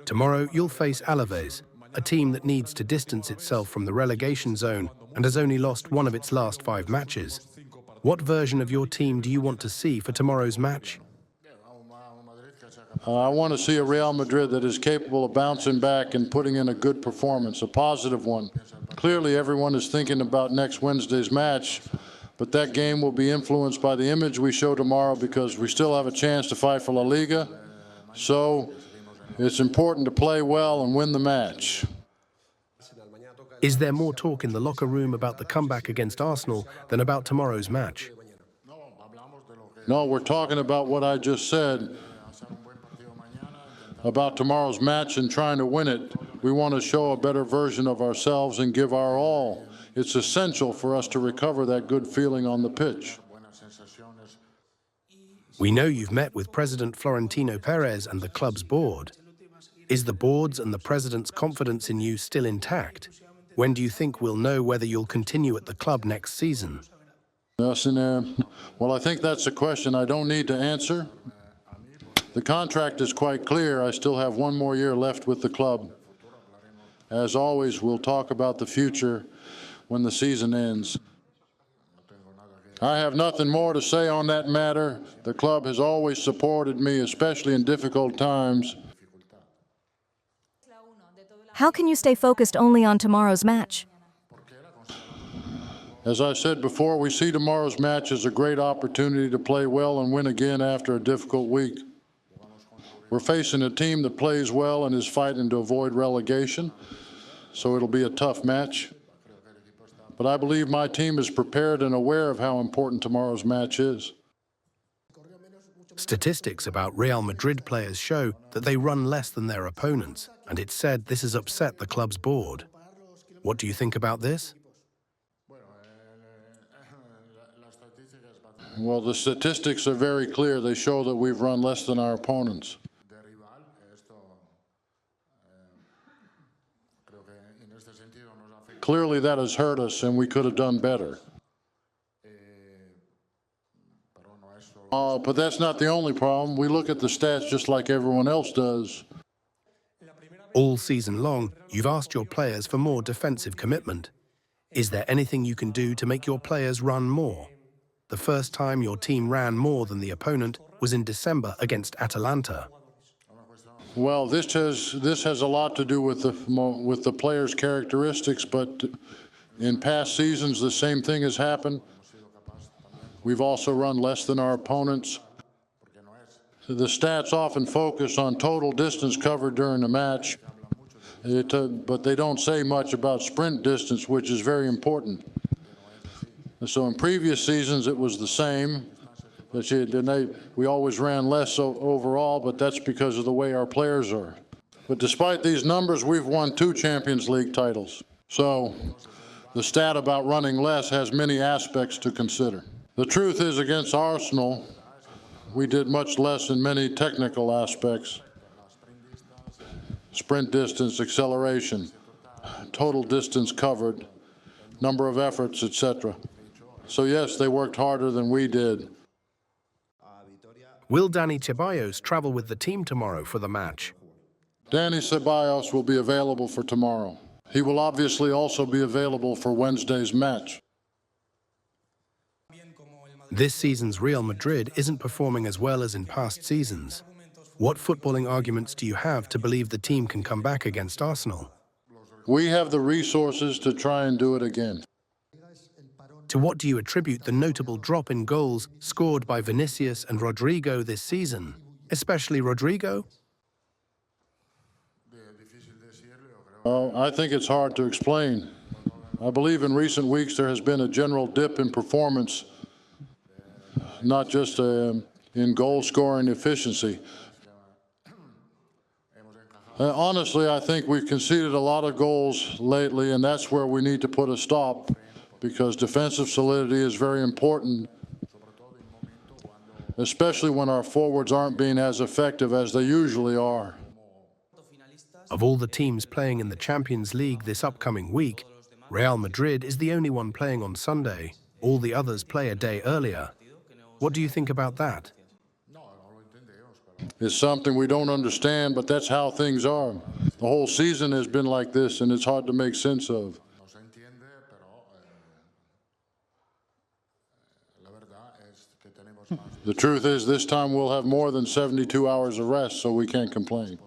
Tomorrow, you'll face Alaves, a team that needs to distance itself from the relegation zone and has only lost one of its last 5 matches. What version of your team do you want to see for tomorrow's match? I want to see a Real Madrid that is capable of bouncing back and putting in a good performance, a positive one. Clearly, everyone is thinking about next Wednesday's match, but that game will be influenced by the image we show tomorrow because we still have a chance to fight for La Liga. So it's important to play well and win the match. Is there more talk in the locker room about the comeback against Arsenal than about tomorrow's match? No, we're talking about what I just said about tomorrow's match and trying to win it. We want to show a better version of ourselves and give our all. It's essential for us to recover that good feeling on the pitch. We know you've met with President Florentino Perez and the club's board. Is the board's and the president's confidence in you still intact? When do you think we'll know whether you'll continue at the club next season? Well, I think that's a question I don't need to answer. The contract is quite clear. I still have 1 more year left with the club. As always, we'll talk about the future when the season ends. I have nothing more to say on that matter. The club has always supported me, especially in difficult times. How can you stay focused only on tomorrow's match? As I said before, we see tomorrow's match as a great opportunity to play well and win again after a difficult week. We're facing a team that plays well and is fighting to avoid relegation, so it'll be a tough match. But I believe my team is prepared and aware of how important tomorrow's match is. Statistics about Real Madrid players show that they run less than their opponents, and it's said this has upset the club's board. What do you think about this? Well, the statistics are very clear. They show that we've run less than our opponents. Clearly, that has hurt us, and we could have done better. But that's not the only problem. We look at the stats just like everyone else does. All season long, you've asked your players for more defensive commitment. Is there anything you can do to make your players run more? The first time your team ran more than the opponent was in December against Atalanta. Well, this has a lot to do with the players' characteristics, but in past seasons the same thing has happened. We've also run less than our opponents. The stats often focus on total distance covered during the match, but they don't say much about sprint distance, which is very important. So in previous seasons it was the same. We always ran less overall, but that's because of the way our players are. But despite these numbers, we've won 2 Champions League titles. So the stat about running less has many aspects to consider. The truth is, against Arsenal, we did much less in many technical aspects. Sprint distance, acceleration, total distance covered, number of efforts, etc. So yes, they worked harder than we did. Will Dani Ceballos travel with the team tomorrow for the match? Dani Ceballos will be available for tomorrow. He will obviously also be available for Wednesday's match. This season's Real Madrid isn't performing as well as in past seasons. What footballing arguments do you have to believe the team can come back against Arsenal? We have the resources to try and do it again. To what do you attribute the notable drop in goals scored by Vinicius and Rodrigo this season, especially Rodrigo? I think it's hard to explain. I believe in recent weeks there has been a general dip in performance, not just in goal scoring efficiency. Honestly, I think we've conceded a lot of goals lately, and that's where we need to put a stop, because defensive solidity is very important, especially when our forwards aren't being as effective as they usually are. Of all the teams playing in the Champions League this upcoming week, Real Madrid is the only one playing on Sunday. All the others play a day earlier. What do you think about that? It's something we don't understand, but that's how things are. The whole season has been like this, and it's hard to make sense of. The truth is, this time we'll have more than 72 hours of rest, so we can't complain.